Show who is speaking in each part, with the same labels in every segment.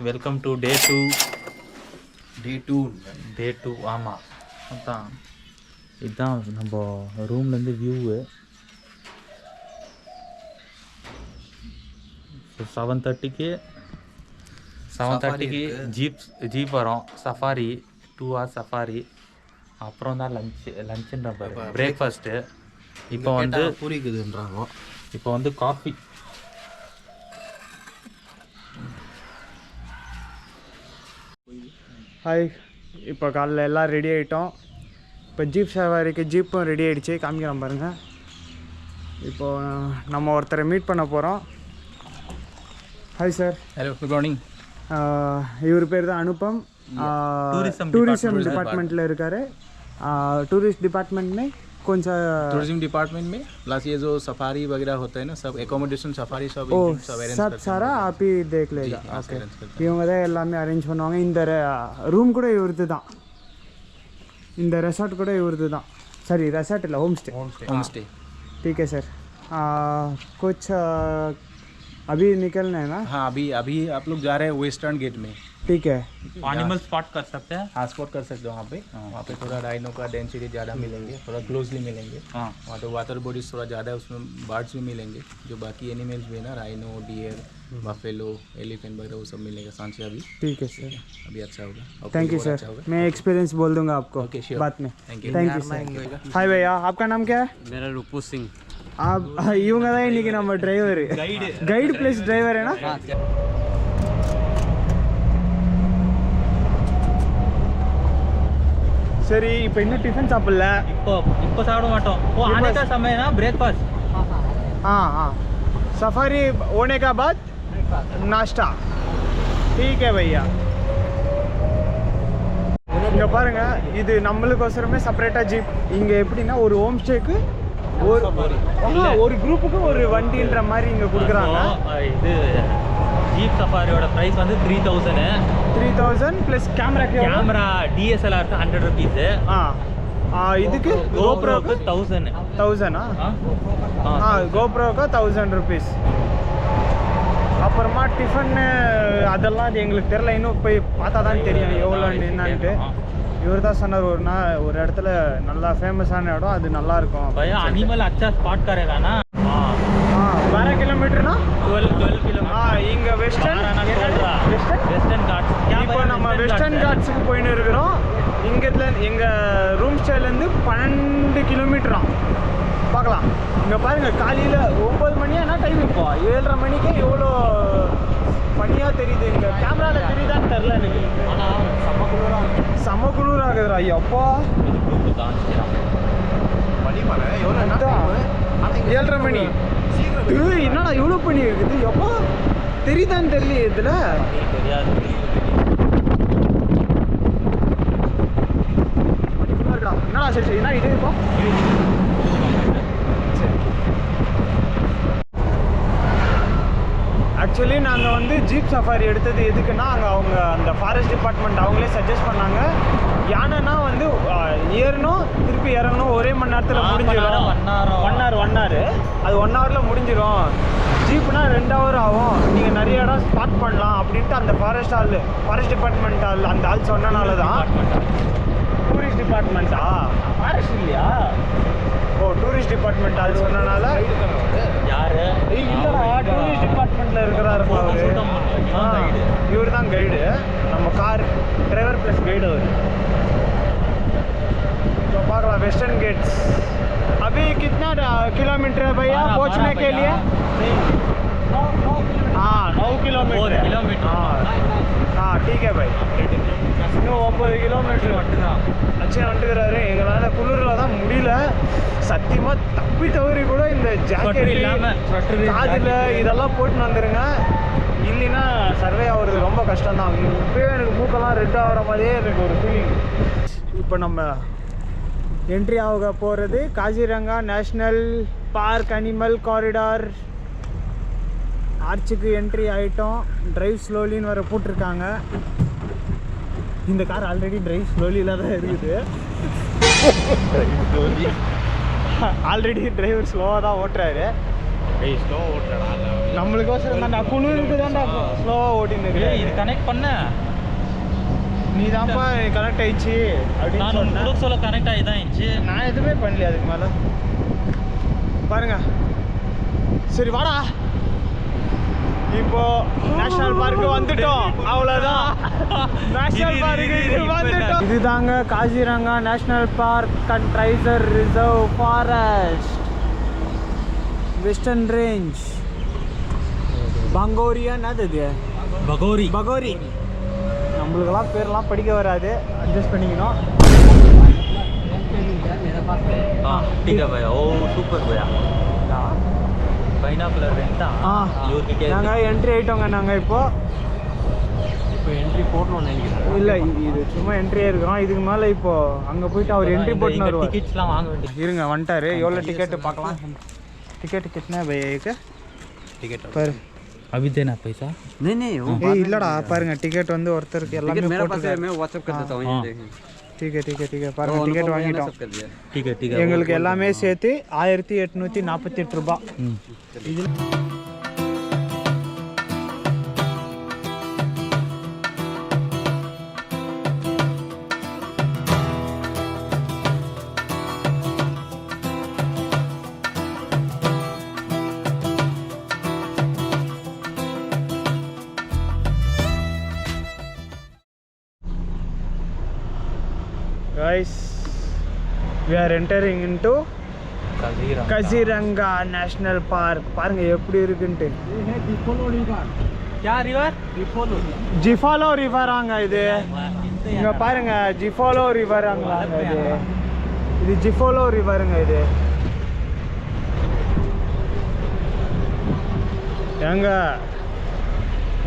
Speaker 1: Welcome to day 2 ஆமாம் அதான் இதுதான் நம்ம ரூம்லேருந்து வியூவு. 7:30க்கு ஜீப் வரும். Safari 2 hours safari. அப்புறம் தான் லஞ்சுன்ற பிரேக்ஃபாஸ்ட்டு. இப்போ வந்து
Speaker 2: புரிக்குதுன்றாங்க.
Speaker 1: இப்போ வந்து காஃபி.
Speaker 3: ஹாய், இப்போ காலைல எல்லாம் ரெடி ஆகிட்டோம். இப்போ ஜீப் சவாரிக்கு ஜீப்பும் ரெடி ஆகிடுச்சு. காமிக்கிறோம் பாருங்கள். இப்போது நம்ம ஒருத்தரை மீட் பண்ண போகிறோம். Hi sir.
Speaker 1: Hello, good morning.
Speaker 3: இவர் பேர் தான் அனுபம். टूरिज्म डिपार्टमेंट இருக்காரு. टूरिस्ट डिपार्टमेंट में कौन सा?
Speaker 2: टूरिज्म डिपार्टमेंट में प्लस ये जो सफारी वगैरह होता है ना, सब एकोमोडेशन सफारी सब
Speaker 3: सब सारा आप ही देख लेगा. ओके, இவங்க தான் எல்லாமே அரேஞ்ச் பண்ணுவாங்க. இந்த ரூம் கூட இவருது தான். இந்த ரெசார்ட் கூட இவருது தான். சரி, ரெசார்ட் இல்லை, होम स्टे. ठीक है सर. कुछ अभी निकलना है ना?
Speaker 2: हाँ, अभी आप लोग जा रहे हैं वेस्टर्न गेट में.
Speaker 3: ठीक है.
Speaker 1: एनिमल स्पॉट कर सकते हैं.
Speaker 2: हाँ, स्पॉट कर सकते हो वहाँ पे थोड़ा राइनो का डेंसिटी ज़्यादा मिलेंगे, थोड़ा क्लोजली मिलेंगे.
Speaker 1: हाँ,
Speaker 2: वहाँ तो वाटर बॉडीज थोड़ा ज़्यादा है, उसमें बर्ड्स भी मिलेंगे. जो बाकी एनिमल्स भी है ना, राइनो, डियर, बफेलो, एलिफेंट वगैरह वो सब मिलेगा सांस से अभी.
Speaker 3: ठीक है सर.
Speaker 2: अभी अच्छा होगा.
Speaker 3: Thank you sir. मैं एक्सपीरियंस बोल दूंगा आपको बाद में. Thank you sir. हाय भैया, आपका नाम क्या है?
Speaker 4: मेरा रूपू सिंह.
Speaker 3: आप இவங்க தான் இன்னைக்கு நம்ம டிரைவர், கைடு ப்ளஸ் டிரைவர் है ना? சரி, இப்போ இன்னும் டிஃபன் சாப்பிடல.
Speaker 1: இப்போ சாப்பிட மாட்டோம். आने का समय ना ब्रेकफास्ट.
Speaker 3: हाँ हाँ, सफारी होने का बाद नाश्ता. ठीक है भैया. இங்கே பாருங்க, இது நம்மளுக்கோசரமே செப்பரேட்டாக ஜீப். இங்கே எப்படின்னா ஒரு ஹோம் ஸ்டேக்கு ஒரு குரூப்புக்கு ஒரு வண்டின்ற மாதிரி இங்கே கொடுக்குறாங்க.
Speaker 1: இது ஜீப் சஃபாரியோட ப்ரைஸ் வந்து 3000
Speaker 3: ப்ளஸ் கேமரா
Speaker 1: DSLR 100 rupees.
Speaker 3: இதுக்கு கோப்ரோக்கு
Speaker 1: 1000.
Speaker 3: கோப்ரோக்கு 1000 rupees. அப்புறமா டிஃபன்னு அதெல்லாம் அது எங்களுக்கு தெரில, இன்னும் போய் பார்த்தா தான் தெரியும் எவ்வளோ என்னன்ட்டு. இவர் தான் சொன்னார் ஒரு இடத்துல நல்லா ஃபேமஸான இடம், அது நல்லா இருக்கும்.
Speaker 1: அனிமல் அச்சா ஸ்பாட் கரேகானா
Speaker 3: 12 கிலோமீட்டர்னா
Speaker 1: 12 கிலோமீட்டர்.
Speaker 3: இங்கே வெஸ்டர்ன்
Speaker 1: காட்ஸ்.
Speaker 3: இப்போ நம்ம வெஸ்டர்ன் காட்ஸுக்கு போயின்னு இருக்கிறோம். இங்கேருந்து எங்கள் ரூம் ஸ்டேலேருந்து 12 கிலோமீட்டரா. பார்க்கலாம். இங்கே பாருங்கள், காலையில் 9 மணியா என்ன டைம்? இப்போ 7:30 மணிக்கே எவ்வளோ பனியாக தெரியுது. இங்கே கேமராவில் தெரியுதான்னு தெரில எனக்கு.
Speaker 1: ஆனால்
Speaker 3: செம்ம குளிர் ஆகுதுடா. ஐயப்பா, 7:30 மணி. என்னடா இவ்வளோ பனி இருக்குது? எப்போ தெரியுதான்னு தெரியல. இதில்
Speaker 1: தெரியாது.
Speaker 3: என்னடா சரி என்ன இது? இப்போ ஆக்சுவலி நாங்கள் வந்து ஜீப் சஃபாரி எடுத்தது எதுக்குன்னா, அவங்க அந்த ஃபாரஸ்ட் டிபார்ட்மெண்ட் அவங்களே சஜஸ்ட் பண்ணாங்க. யானைனா வந்து ஏறணும் திருப்பி இறங்கணும், ஒரே மணி நேரத்தில் முடிஞ்சிடும். 1 hour அது 1 hourல முடிஞ்சிடும். ஜீப்னா 2 hour ஆகும். நீங்கள் நிறைய இடம் ஸ்பாட் பண்ணலாம் அப்படின்ட்டு அந்த ஃபாரஸ்ட் டிபார்ட்மெண்ட் அந்த ஆள் சொன்னனால தான். டூரிஸ்ட் டிபார்ட்மெண்ட்டா? ஃபாரஸ்ட் இல்லையா? டூரிஸ்ட் டிபார்ட்மெண்ட் அது சொன்னனால.
Speaker 1: யாரு?
Speaker 3: இல்லைடா, டூரிஸ்ட் டிபார்ட்மெண்ட்டில் இருக்கிறாரு. இவர் தான் கைடு, நம்ம கார் டிரைவர் ப்ளஸ் கைடு அவர். तो பார்க்கலாம் वेस्टर्न गेट्स. अभी कितना किलोमीटर है भैया पहुंचने के लिए? 9 किलोमीटर. हाँ ठीक है भाई. இன்னும் 9 கிலோமீட்டர் மட்டும்தான். அச்சே வந்துக்கிறாரு. எங்களால் குளிரில் தான் முடியல சத்தியமாக. தப்பி தவறி கூட இந்த ஜாக்கெட் இல்லாமல் காதில் இதெல்லாம் போட்டுன்னு வந்துடுங்க, இல்லைன்னா சர்வே ஆகுறது ரொம்ப கஷ்டம்தான். இப்போயே எனக்கு மூக்கெல்லாம் ரெட் ஆகிற மாதிரியே எனக்கு ஒரு ஃபீலிங். இப்போ நம்ம என்ட்ரி ஆக போகிறது Kaziranga national park animal corridor. ஆர்ச்சுக்கு என்ட்ரி ஆகிட்டோம். டிரைவ் ஸ்லோலின்னு வர போட்டிருக்காங்க. இந்த கார் ஆல்ரெடி டிரைவ் ஸ்லோலியில் தான் இருக்குது. ஆல்ரெடி டிரைவர் ஸ்லோவாக தான் ஓட்டுறாரு.
Speaker 1: ஸ்லோ ஓட்டுறா.
Speaker 3: நம்மளுக்கோசரம் தான்டா குளிருக்கு தான்டா ஸ்லோவாக ஓட்டின்னு
Speaker 1: ஏய்,
Speaker 3: இருக்கு
Speaker 1: இது கனெக்ட் பண்ண
Speaker 3: நீ தான்ப்பா கனெக்ட் ஆயிடுச்சு அப்படின்னு
Speaker 1: நான்
Speaker 3: சொன்னேன்
Speaker 1: உங்களுக்கு சொல்ல கனெக்ட் ஆகி தான் இருந்துச்சு.
Speaker 3: நான் எதுவுமே பண்ணல அதுக்கு மேலே பாருங்க. சரி வாடா, இப்போ நேஷனல் பார்க்கு வந்துட்டோம், அவ்வளோதான். நேஷனல் பார்க்கு வந்துட்டோம். இதுதாங்க Kaziranga national park and tiger reserve forest, western range, Bangoria. என்னது இது?
Speaker 1: பகோரி.
Speaker 3: பகோரி. நம்மளுக்கெல்லாம் பேர்லாம் படிக்க வராது, அட்ஜஸ்ட் பண்ணிக்கணும்.
Speaker 1: हाँ ठीक है भैया, ओ सुपर भैया, பைனாக்குலர் ரெண்டா இவர்கிட்ட
Speaker 3: நாங்கள் என்ட்ரி ஆகிட்டோங்க. நாங்கள் இப்போ
Speaker 1: என்ட்ரி போடணும்னு நினைக்கிறேன்.
Speaker 3: இல்லை, இது சும்மா என்ட்ரியே இருக்கிறோம். இதுக்கு மேலே இப்போ அங்கே போயிட்டு அவர் என்ட்ரி போட்டு வருவார்.
Speaker 1: டிக்கெட்ஸ்லாம் வாங்க வேண்டியது.
Speaker 3: இருங்க, வந்துட்டாரு. எவ்வளோ டிக்கெட்டு பார்க்கலாம். டிக்கெட் கிட்னா பைக்கு
Speaker 1: टिकट
Speaker 3: பாரு.
Speaker 1: अभी देना पैसा?
Speaker 4: नहीं नहीं वो
Speaker 3: ஏய் இல்லடா, பாருங்க டிக்கெட் வந்து ஒருத்தருக்கு எல்லாமே
Speaker 4: मेरा पास है,
Speaker 3: போட்டுருக்காரு.
Speaker 4: मैं व्हाट्सएप कर देता हूँ ये देखें।
Speaker 3: ठीक है ठीक है ठीक है பாருங்க டிக்கெட் வாங்கிட்டோம்.
Speaker 4: सब कर दिया।
Speaker 1: ठीक है
Speaker 3: எங்களுக்கு எல்லாமே சேர்த்து 1848 ரூபாய். இதில் guys, we are entering into Kaziranga national park. பாருங்க எப்படி இருக்குன்ட்டு.
Speaker 1: क्या रिवर?
Speaker 3: ஜிஃபாலோ ரிவராங்க இது. இங்க பாருங்க, ஜிஃபாலோ ரிவராங்களாங்க இது. இது ஜிஃபாலோ ரிவருங்க இது. ஏங்க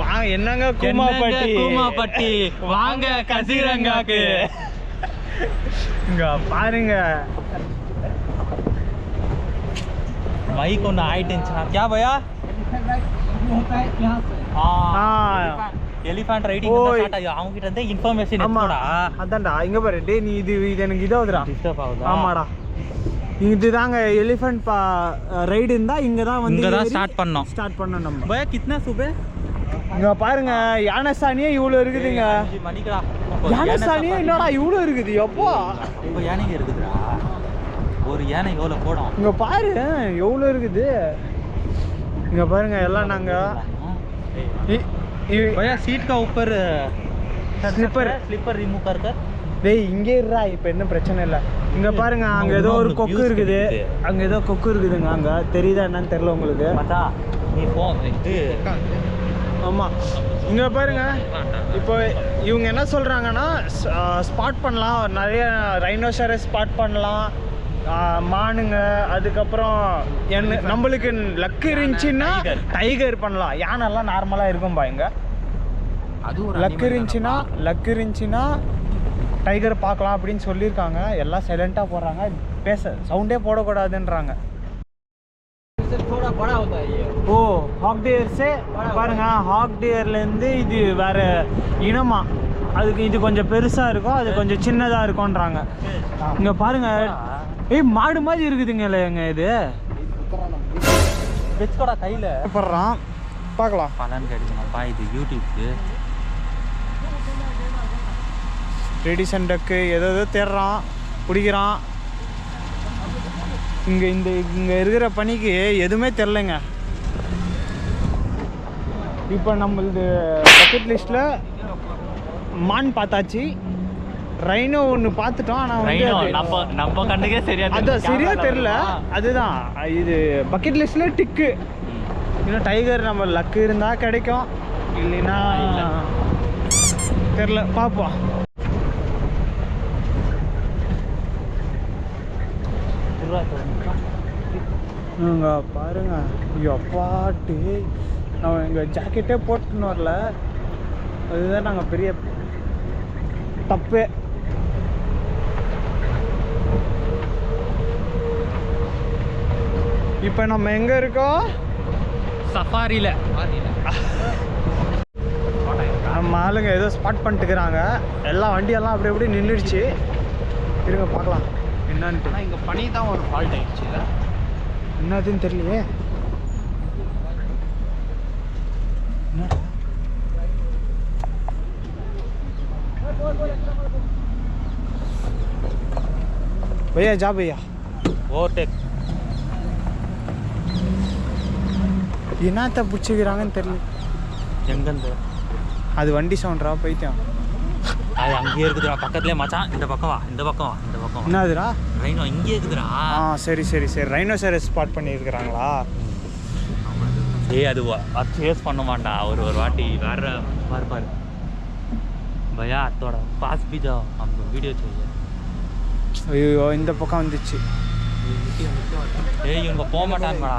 Speaker 3: வாங்க, என்னங்க கூமாப்பட்டி.
Speaker 1: கூமாப்பட்டி வாங்க கசிரங்காக்கு.
Speaker 3: இங்க பாருங்க,
Speaker 1: மைக் ஒன்று ஆயிட்டுச்சுன்னா क्या भैया? எலிஃபண்ட் ரைடிங் ஸ்டார்ட் ஆகி அவங்க கிட்ட இருந்து இன்ஃபர்மேஷன்
Speaker 3: ஆமா
Speaker 1: எடுத்துடா.
Speaker 3: அதான்டா. இங்க பாரு டேய், நீ இது எனக்கு இதாகுதுடா.
Speaker 1: டிஸ்டர்ப் ஆகுதா?
Speaker 3: ஆமாடா, இதுதாங்க எலிஃபண்ட் ரைடு இருந்தா இங்க தான் வந்து
Speaker 1: இங்க தான் ஸ்டார்ட் பண்ணோம்.
Speaker 3: நம்ம.
Speaker 1: भैया कितना सुबह?
Speaker 3: இங்க பாருங்க, யானை சாணியே இவ்வளவு இருக்குதுங்க.
Speaker 1: 5 மணிக்குடா.
Speaker 3: யானை சாணியே என்னடா இவ்வளவு இருக்குது? எப்போ
Speaker 1: இப்போ யானைங்க இருக்குதுடா. ஒரு யானை எவ்வளோ போடும்?
Speaker 3: இங்க பாரு எவ்வளவு இருக்குது. இங்க பாருங்க எல்லாம் நாங்க
Speaker 1: भैया सीट का ऊपर
Speaker 3: स्लीपर
Speaker 1: रिमूव कर कर.
Speaker 3: டேய் இங்கே இருடா, இப்போ என்ன பிரச்சனை இல்லை. இங்க பாருங்க, அங்க ஏதோ ஒரு கொக்கு இருக்குது. அங்க ஏதோ கொக்கு இருக்குதுங்க. அங்க தெரியுதா என்னன்னு தெரியல உங்களுக்கு.
Speaker 1: மச்சான் நீ போ இது.
Speaker 3: ஆமா, இங்க பாருங்க. இப்போ இவங்க என்ன சொல்றாங்கன்னா ஸ்பாட் பண்ணலாம், நிறைய ரைனோசரஸ் ஸ்பாட் பண்ணலாம், மானுங்க. அதுக்கப்புறம் என்ன நம்மளுக்கு லக்கு இருந்துச்சுன்னா டைகர் பண்ணலாம். யானைலாம் நார்மலாக இருக்கும்பா. இங்க லக்கு இருந்துச்சுன்னா டைகர் பார்க்கலாம் அப்படின்னு சொல்லியிருக்காங்க. எல்லாம் சைலண்ட்டாக போடுறாங்க, பேச சவுண்டே போடக்கூடாதுன்றாங்க. ஓ ஹாக் டியர்ஸே பாருங்க, ஹாக் டியர்லேருந்து இது வேற இனமா. அதுக்கு இது கொஞ்சம் பெருசாக இருக்கும், அது கொஞ்சம் சின்னதாக இருக்கும்ன்றாங்க. இங்கே பாருங்க, ஏய் மாடு மாதிரி இருக்குதுங்க. இல்லைங்க இது
Speaker 1: வச்சுக்கோடா கையில்
Speaker 3: படுறான். பார்க்கலாம்.
Speaker 1: பலன் கிடைக்குமாப்பா இது யூடியூப்க்கு.
Speaker 3: ரெடிசன் டக்கு ஏதோ தேடுறான், பிடிக்கிறான். இங்கே இருக்கிற பனிக்கு எதுவுமே தெரிலங்க. இப்போ நம்மளது பக்கெட் லிஸ்ட்டில் மான் பார்த்தாச்சு, ரைனோ ஒன்று பார்த்துட்டோம். ஆனால் வந்து
Speaker 1: நம்ம கண்ணுக்கே சரியா
Speaker 3: அதான் சரியா தெரில. அதுதான் இது பக்கெட் லிஸ்ட்டில் டிக்கு. இன்னும் டைகர் நம்ம லக்கு இருந்தால் கிடைக்கும், இல்லைன்னா தெரில, பார்ப்போம். இங்க பாருங்க, அப்பாட்டு நம்ம எங்கள் ஜாக்கெட்டே போட்டுன்னு வரல. அதுதான் நாங்கள் பெரிய தப்பு. இப்போ நம்ம எங்கே இருக்கோம்?
Speaker 1: சஃபாரியில்.
Speaker 3: நம்ம ஆளுங்க ஏதோ ஸ்பாட் பண்ணிட்டுக்கிறாங்க. எல்லாம் வண்டியெல்லாம் அப்படி எப்படி நின்றுடுச்சு. இருங்க பார்க்கலாம் என்னன்ட்டு.
Speaker 1: இங்கே பனி தான் ஒரு ஃபால்ட் ஆயிடுச்சு.
Speaker 3: என்னதுன்னு தெரியலையே. भैया जा भैया
Speaker 1: ஓவர்டேக்
Speaker 3: என்னத்த பிடிச்சிக்கிறாங்கன்னு தெரியல.
Speaker 1: எங்கேருந்து
Speaker 3: அது வண்டி சவுண்டரா பைத்தியம்.
Speaker 1: அது அங்கேயே இருக்குதுடா பக்கத்துலேயே மச்சான். இந்த பக்கம் வா, இந்த பக்கம் வா, இந்த பக்கம் வா.
Speaker 3: என்னதுடா?
Speaker 1: ரைனோ இங்கே இருக்குதுடா.
Speaker 3: சரி சரி சரி, ரைனோசரஸ் ஸ்பாட் பண்ணியிருக்கிறாங்களா?
Speaker 1: ஏய் அது சேஸ் பண்ண மாட்டா ஒரு வாட்டி வேற பாரு பாரு भैया थोड़ा पास भी जाओ, हमको वीडियो चाहिए.
Speaker 3: ஐயோ இந்த பக்கம் வந்துச்சு.
Speaker 1: ஏய் இவங்க போக மாட்டாங்கடா.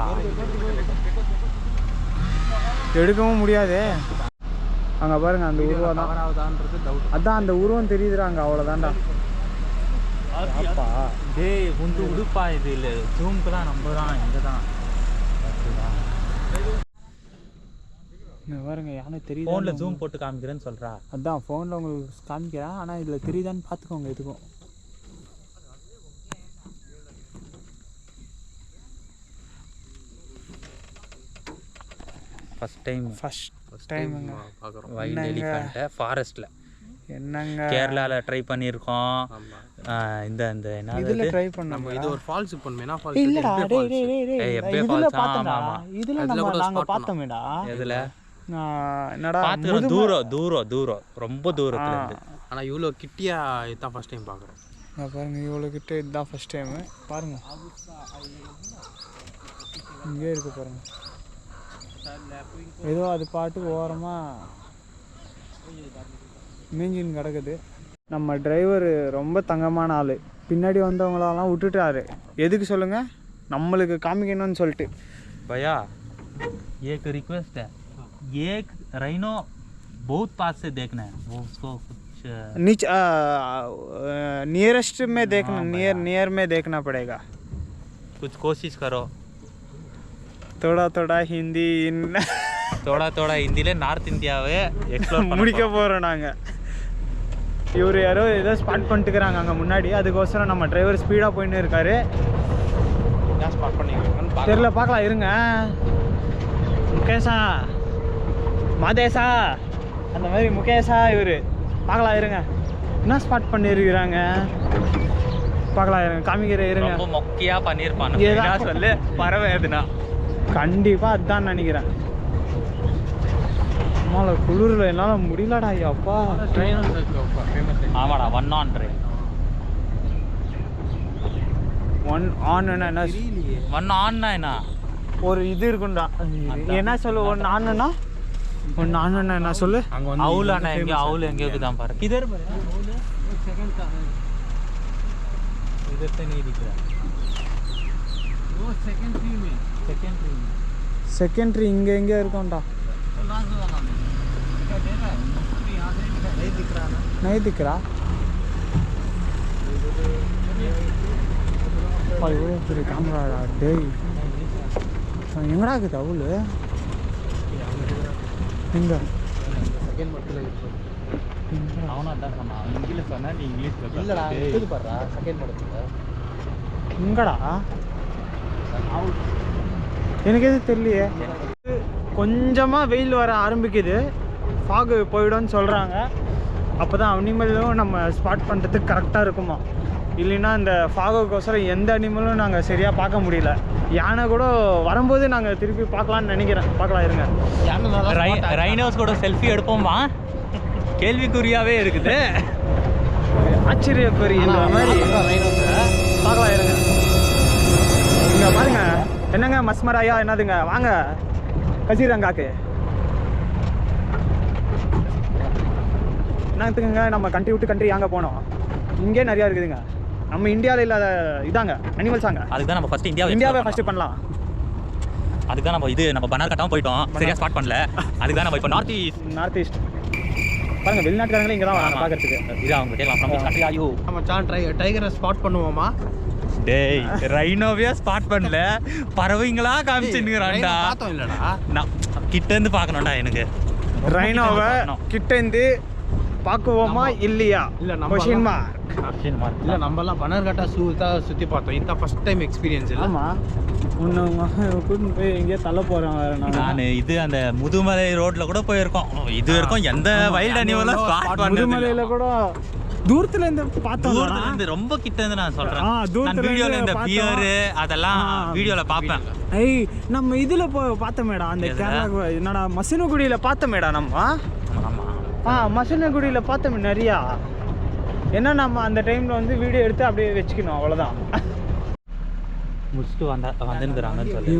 Speaker 3: எடுக்கவும் முடியாது. அங்கே பாருங்க அந்த உருவம் தான். அதான் அந்த உருவம் தெரியுதுறாங்க, அவ்வளோதான்டா. அப்பா
Speaker 1: டேய் உந்து உடுப்பா இது இல்லை. ஜூம்க்குலாம் நம்ம தான் இங்கே தான்
Speaker 3: பாருங்க யானை தெரியுது.
Speaker 1: ஃபோனில் ஜூம் போட்டு காமிக்கிறேன்னு சொல்கிறா.
Speaker 3: அதான் ஃபோனில் உங்களுக்கு காமிக்கிறேன், ஆனால் இதில் தெரியுதான்னு பார்த்துக்கோங்க. எதுக்கும்
Speaker 1: ஃபர்ஸ்ட் டைம்
Speaker 3: பார்க்குறோம்.
Speaker 1: வைல்ட் எலிஃபண்ட்டை ஃபாரஸ்ட்டில்
Speaker 3: என்னங்க
Speaker 1: கேரளாவில் ட்ரை பண்ணியிருக்கோம். இந்த இந்த என்ன
Speaker 3: இதில் ட்ரை பண்ணோம்.
Speaker 5: இது ஒரு ஃபால்ஸ் பண்ணேனா ஃபால்ஸ்
Speaker 3: இல்லடா, டேய் டேய் டேய் டேய்
Speaker 1: எப்பே
Speaker 3: இதில்
Speaker 1: ஃபால்ஸ்.
Speaker 3: பார்த்தோம்டா.
Speaker 1: ஆமா
Speaker 3: இதில் நாங்கள் பார்த்தோமேடா.
Speaker 1: எதில்
Speaker 3: என்னடா
Speaker 1: பார்த்துக்கிறோம். தூரம் தூரம் தூரம் ரொம்ப தூரத்துல இருந்து.
Speaker 5: ஆனால் இவ்வளோ கிட்டியா இதுதான் ஃபர்ஸ்ட் டைம் பார்க்குறோம்.
Speaker 3: பாருங்க இவ்வளோ கிட்ட இதுதான் ஃபர்ஸ்ட் டைமு. பாருங்க இங்கே இருக்கு பாருங்க. ஏதோ அது பாட்டு ஓரமாக மீஞ்சின்னு கிடக்குது. நம்ம டிரைவர் ரொம்ப தங்கமான ஆள். பின்னாடி வந்தவங்களெல்லாம் விட்டுட்டாரு. எதுக்கு சொல்லுங்க? நம்மளுக்கு காமிக்கணும்னு சொல்லிட்டு.
Speaker 1: भैया एक रिक्वेस्ट है, एक राइनो बहुत पास से देखना है, वो उसको कुछ
Speaker 3: नीचे नियरेस्ट में देखना, नियर में देखना पड़ेगा.
Speaker 1: कुछ कोशिश करो.
Speaker 3: थोड़ा थोड़ा हिंदी
Speaker 1: थोड़ा थोड़ा हिंदी நார்த் இந்தியாவே எக்ஸ்ப்ளோர்
Speaker 3: முடிக்க போகிறோம் நாங்கள். இவர் யாரோ ஏதோ ஸ்பாட் பண்ணிட்டுக்கிறாங்க அங்கே முன்னாடி. அதுக்கோசரம் நம்ம டிரைவர் ஸ்பீடாக போயின்னு இருக்காரு.
Speaker 5: ஸ்பாட் பண்ணிக்கிறேன்
Speaker 3: தெரியல, பார்க்கலாம் இருங்க. முகேஷா மாதேஷா அந்த மாதிரி முகேஷா இவர். பார்க்கலாம் இருங்க என்ன ஸ்பாட் பண்ணியிருக்கிறாங்க. பார்க்கலாம் இருங்க, காமிக்கிறேன் இருங்க.
Speaker 1: ரொம்ப மொக்கையா பண்ணியிருப்பாங்க. என்ன சொல்லு பறவை எதுனா
Speaker 3: கண்டிப்பாக அதுதான் நினைக்கிறேன். அம்மாவில் குளிரில் என்னால் முடியலடா அப்பா.
Speaker 1: ஆமாடா ஒன் ஆன் ட்ரெயின்.
Speaker 3: ஒன் ஆன்னா என்ன?
Speaker 1: ஒன் ஆன்னா என்ன?
Speaker 3: ஒரு இது இருக்குண்டா. என்ன சொல்லு ஒன்று ஆனுன்னா? ஒன்று ஆனுன்னா என்ன சொல்லு?
Speaker 1: அவுல் அண்ணா எங்கே? அவுல் எங்கே இருக்குதான் பாரு. கிதர் பாரு. इधर से नहीं दिख रहा. वो सेकेंडरी में
Speaker 3: செகண்டரி இங்கே எங்கே இருக்கும்டா? नहीं दिख रहा. ஐயோ பெரிய கேமராடா டேய். எங்கடா இருக்குது அவுல்? எங்க
Speaker 5: செகண்ட் மட்டும் இருக்கு.
Speaker 1: அவனா தான் சொன்னான். இங்கிலீஷ் சொன்னா நீ இங்கிலீஷ்
Speaker 5: இல்லடா இது பாருடா செகண்ட் படத்துல.
Speaker 3: எங்கடா? எனக்கு எது தெரியலையே. கொஞ்சமாக வெயில் வர ஆரம்பிக்குது. ஃபாகு போயிடும்னு சொல்கிறாங்க. அப்போ தான் அனிமலும் நம்ம ஸ்பாட் பண்ணுறதுக்கு கரெக்டாக இருக்குமா. இல்லைன்னா இந்த ஃபாகுக்கோசரம் எந்த அனிமலும் நாங்கள் சரியாக பார்க்க முடியல. யானை கூட வரும்போது நாங்கள் திருப்பி பார்க்கலான்னு நினைக்கிறேன். பார்க்கலாம் இருங்க.
Speaker 1: ரைனோஸ் கூட செல்ஃபி எடுப்போமா? கேள்விக்குறியாவே இருக்குது.
Speaker 3: ஆச்சரியக்குறின்ற மாதிரி பார்க்கலாம் இருங்க. இங்கே பாருங்க என்னங்க மஸ்மராயா என்னதுங்க? வாங்க கசிரங்காக்கு என்னத்துக்குங்க நம்ம கண்ட்ரி விட்டு கண்ட்ரி அங்கே போனோம். இங்கே நிறையா இருக்குதுங்க. நம்ம இந்தியாவில் இல்லாத இதாங்க அனிமல்ஸாங்க.
Speaker 1: அதுக்கு தான் நம்ம ஃபர்ஸ்ட்
Speaker 3: இந்தியாவை ஃபர்ஸ்ட் பண்ணலாம்.
Speaker 1: அதுக்கு தான் நம்ம நம்ம பனார் கட்டாமல் போயிட்டோம். சரியா ஸ்பாட் பண்ணல. அதுக்கு தான் நம்ம இப்போ நார்த் ஈஸ்ட்
Speaker 3: பாருங்க. வெளிநாட்டுக்காரங்களே இங்கே தான் வராங்க பார்க்கறதுக்கு.
Speaker 1: இது அவங்க கேட்கலாம். From which country are you?
Speaker 5: நம்ம டைகரை ஸ்பாட் பண்ணுவோமா?
Speaker 1: டேய் ரைனோவே ஸ்பாட் பண்ணல, பறவைங்களா காமிச்சுன்னுறான்டா.
Speaker 5: பார்த்தோம் இல்லடா.
Speaker 1: நான் கிட்ட இருந்து பார்க்கணும்டா. எனக்கு
Speaker 3: ரைனோவை கிட்டேருந்து பார்க்குவோமா இல்லையா?
Speaker 5: இல்ல, நம்ம
Speaker 3: கொஷின்
Speaker 1: Question mark.
Speaker 5: இல்லை நம்மலாம் பனர்கட்டா ஸூ தான் சுற்றி பார்த்தோம். இதுதான் ஃபர்ஸ்ட் டைம் எக்ஸ்பீரியன்ஸ் இல்லை.
Speaker 3: ஆமாம், உன்னை கூட்டின்னு போய் எங்கேயோ தள்ள போகிறேன் வேறு.
Speaker 1: நான் இது அந்த முதுமலை ரோட்ல கூட போயிருக்கோம். இது வரைக்கும் எந்த வைல்ட் அனிமலும் ஸ்பாட் பண்ணது
Speaker 3: முதுமலையில் கூட தூரத்துல இருந்து பார்த்தோம்.
Speaker 1: தூரத்துல இருந்து ரொம்ப கிட்ட இருந்து நான் சொல்றேன்.
Speaker 3: தூரத்துல
Speaker 1: நான் வீடியோல இந்த
Speaker 3: இருந்து
Speaker 1: பியர் அதெல்லாம் வீடியோல பாப்பேன்.
Speaker 3: ஐய், நம்ம இதுல பார்த்தோமேடா, அந்த கேரளா என்னடா மசினகுடியில பார்த்தோமேடா நம்ம.
Speaker 1: ஆமா
Speaker 3: மசினகுடியில பார்த்தோமே நிறையா. ஏன்னா நம்ம அந்த டைம்ல வந்து வீடியோ எடுத்து அப்படியே வச்சுக்கணும், அவ்வளோதான்.
Speaker 1: முடிச்சுட்டு வந்துருக்குறாங்கன்னு சொல்லி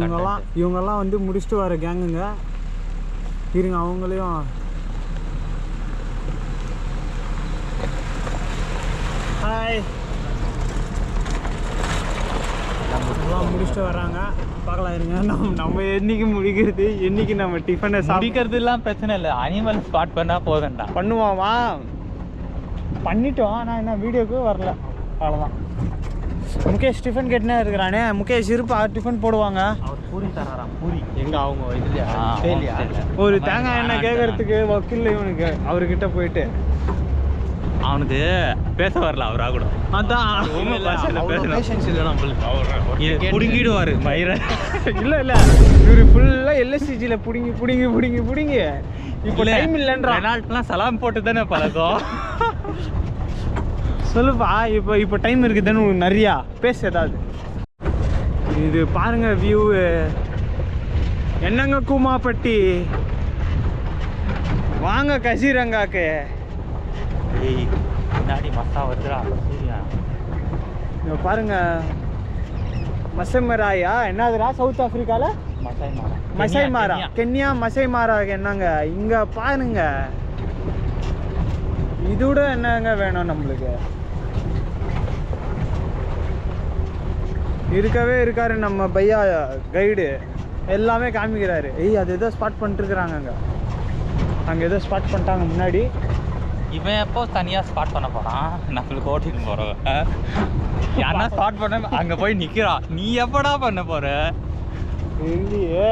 Speaker 3: இவங்கெல்லாம் வந்து முடிச்சுட்டு வர கேங்குங்க. இருங்க, அவங்களையும் ஹாய் எல்லாம் முடிச்சுட்டு வராங்க. பார்க்கலாம் இருங்க, நம்ம என்னைக்கு முடிக்கிறது, என்னைக்கு நம்ம டிஃபனை
Speaker 1: முடிக்கிறது எல்லாம் பிரச்சனை இல்லை. அனிமல் ஸ்பாட் பண்ணா போதும்டா.
Speaker 3: பண்ணுவாமா, பண்ணிட்டோம். ஆனால் என்ன வீடியோக்கு வரல, அவ்வளோதான். முகேஷ் டிஃபன் கேட்டுனே இருக்கிறானே. முகேஷ் இருப்பா, டிஃபன் போடுவாங்க.
Speaker 1: அவர் பூரி தராராம். பூரி
Speaker 5: எங்க அவங்க இதுலையா
Speaker 3: ஒரு தேங்காய் எண்ணெய் கேட்கறதுக்கு வக்கீல் இவனுக்கு அவர்கிட்ட போயிட்டு
Speaker 1: அவனுக்கு பேச வரல. அவரா கூட
Speaker 3: அதான்
Speaker 5: பேஷன்ஸ் இல்லை நம்மளுக்கு.
Speaker 1: புடுங்கிடுவாரு மயிரை.
Speaker 3: இல்லை இல்லை, இவர் ஃபுல்லாக எல்எஸ்சிஜியில் பிடிங்கி இப்போ டைம் இல்லைன்றா.
Speaker 1: ரெனால்ட்லாம் சலாம் போட்டு தானே பழக்கம்.
Speaker 3: சொல்லுப்பா, இப்போ டைம் இருக்குதுன்னு உனக்கு நிறையா பேச ஏதாவது. இது பாருங்க வியூ. என்னங்க கூமாப்பட்டி, வாங்க கசிரங்காக்கு.
Speaker 1: ஏய், முன்னாடி மசா வருதுடா சூர்யா.
Speaker 3: இங்க பாருங்க, மசைமராயா என்னதுடா, சவுத் ஆப்பிரிக்கால மசைமாரா, கென்யா மசைமாரா. என்னங்க இங்க பாருங்க, இதோட என்னங்க வேணும் நம்மளுக்கு. இருக்கவே இருக்காரு நம்ம பையா கைடு, எல்லாமே காமிக்கிறாரு. ஏய், அது ஏதோ ஸ்பாட் பண்ணிட்டு இருக்கிறாங்க அங்கே ஏதோ ஸ்பாட் பண்ணிட்டாங்க முன்னாடி.
Speaker 1: இவன் எப்போ தனியா ஸ்பாட் பண்ண போறான்? நம்மளுக்கு ஓட்டிட்டு போறோம். யாரா ஸ்பாட் பண்ண அங்க போய் நிக்கிறான். நீ எப்படா பண்ண போற?
Speaker 3: இல்லையே,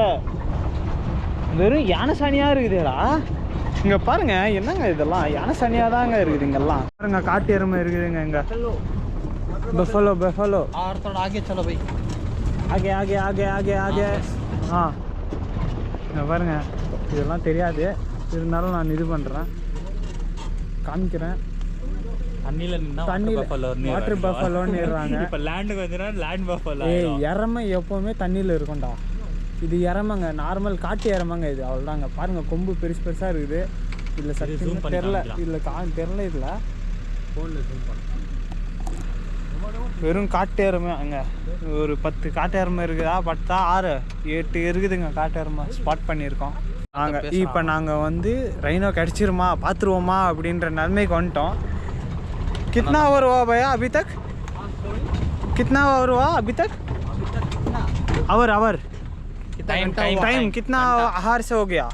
Speaker 3: வெறும் யானை சாணியா இருக்குதுடா. இங்க பாருங்க, என்னங்க இதெல்லாம் யானை சாணியா தாங்க இருக்குது. இங்கெல்லாம் பாருங்க, காட்டு எருமை இருக்குதுங்க. இங்க பஃபலோ
Speaker 5: और थोड़ा आगे चलो भाई.
Speaker 3: ஆகே. இங்க பாருங்க, இதெல்லாம் தெரியாது, இருந்தாலும் நான் இது பண்றேன், காமிக்கிறேன்.
Speaker 1: தண்ணியில நின்னா
Speaker 3: வாட்டர் பஃபலோன்னு ஏறுறாங்க.
Speaker 1: இப்ப லேண்டுக்கு வந்துனா லேண்ட் பஃபலோ.
Speaker 3: எரமை எப்பவுமே தண்ணியில் இருக்கும்டா. இது எரமைங்க, நார்மல் காட்டு எரமைங்க இது, அவ்வளோதாங்க. பாருங்க, கொம்பு பெருசா இருக்குது. இதில் சக்தி தெரில, இதில் தெரில. இதில்
Speaker 5: ஃபோனில் ஜூம் பண்ணு.
Speaker 3: வெறும் காட்டு எருமை. அங்கே ஒரு 10 காட்டு எருமை இருக்குதா, 10 6 8 இருக்குதுங்க காட்டு எருமை ஸ்பாட் பண்ணியிருக்கோம் நாங்கள். இப்போ நாங்கள் வந்து ரைனோ கிடச்சிருமா பார்த்துருவோமா அப்படின்ற நிலைமைக்கு வந்துட்டோம். कितना ओवर हुआ भैया अभी तक? कितना ओवर हुआ अभी तक? आवर टाइम कितना आहार से हो गया?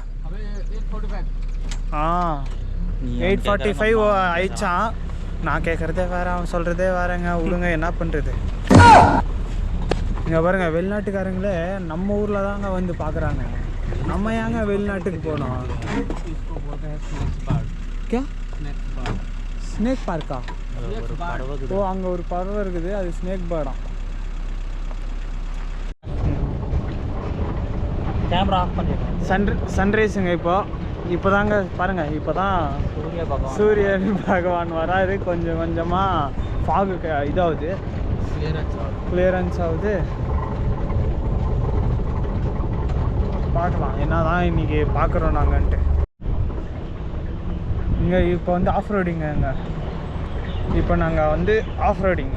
Speaker 3: हाँ 8:45 ஆயிடுச்சா. நான் கேட்குறதே வேறு, அவன் சொல்கிறதே வேறங்க. விடுங்க, என்ன பண்ணுறது. இங்கே பாருங்க, வெளிநாட்டுக்காரங்களே நம்ம ஊரில் தாங்க வந்து பார்க்குறாங்க. நம்ம ஏங்க வெளிநாட்டுக்கு போனோம்? K snake பார்க்கா? ஓ, அங்கே ஒரு பறவை இருக்குது, அது ஸ்னேக் பேர்டாம்.
Speaker 1: கேமரா ஆஃப் பண்ணிடுறேன்.
Speaker 3: சன்ரைஸுங்க இப்போ தாங்க பாருங்க, இப்போ தான் சூரியன் பகவான் வராது. கொஞ்சம் கொஞ்சமாக ஃபாகு இதாகுது, கிளியரன்ஸ் ஆகுது. பார்க்கலாம் என்ன தான் இன்றைக்கி பார்க்குறோம் நாங்கன்ட்டு. இங்கே இப்போ வந்து ஆஃப் ரோடிங்க. இப்போ நாங்கள் வந்து ஆஃப் ரோடிங்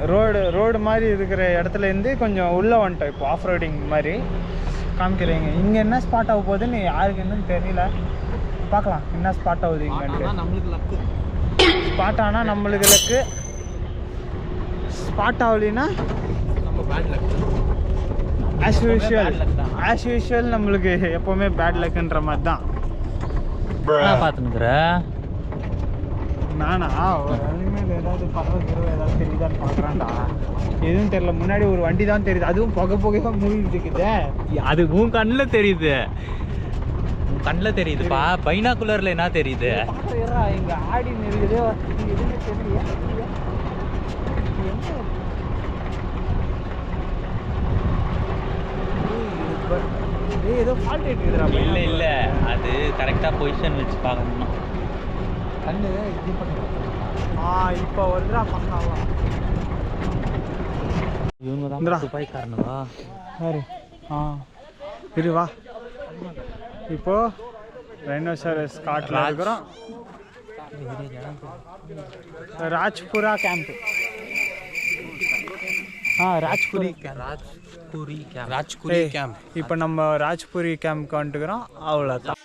Speaker 3: ரோடு மாதிரி இருக்கிற இடத்துலேருந்து கொஞ்சம் உள்ளே வந்துட்டோம். இப்போ ஆஃப் ரோடிங் மாதிரி காமிக்கிறீங்க. இங்கே என்ன ஸ்பாட் ஆக போகுதுன்னு யாருக்கு என்னன்னு தெரியல. பார்க்கலாம் என்ன ஸ்பாட் ஆகுது இங்கன்ட்டு.
Speaker 5: நம்மளுக்கு லக்கு.
Speaker 3: ஸ்பாட் ஆனால் நம்மளுக்கு லக்கு, ஸ்பாட் ஆகலைன்னா
Speaker 5: நம்ம பேட் லக்.
Speaker 3: ஆஸ் யூஷுவல் நம்மளுக்கு எப்போவுமே பேட் லக்குன்ற மாதிரி தான்.
Speaker 1: பார்த்துனுக்குற
Speaker 3: நானா அனிமல் ஏதாவது பறவை ஏதாவது தெரியுதான்னு பார்க்குறான்டா. எதுவும் தெரியல. முன்னாடி ஒரு வண்டி தான் தெரியுது, அதுவும் புகையாக மூழ்கிட்டு இருக்குது.
Speaker 1: அது உன் கண்ணில் தெரியுது. கண்ணில் தெரியுதுப்பா. பைனாகுலரில் என்ன தெரியுது?
Speaker 3: இங்கே ஆடி இருக்குது எதுவுமே தெரியலையா? ஏதோ ஃபால்ட் இருக்குதுடா.
Speaker 1: இல்லை இல்லை, அது கரெக்டாக பொசிஷன் வச்சு பார்க்கணும்.
Speaker 3: கண்ணு இது பண்ணி இப்போ வருதுடா பக்காவா.
Speaker 1: இவங்க தான் துபாய்க்காரனுவா?
Speaker 3: யாரு? இரு வா. இப்போ ரைனோசரஸ் காட்டில் இருக்கிறோம். ராஜ்புரா கேம்ப். ராஜ்புரி
Speaker 5: राजपुरी कैंप
Speaker 3: இப்போ நம்ம ராஜ்புரி கேம்ப்க்கு வந்துட்டுக்கிறோம். அவ்வளோதான்.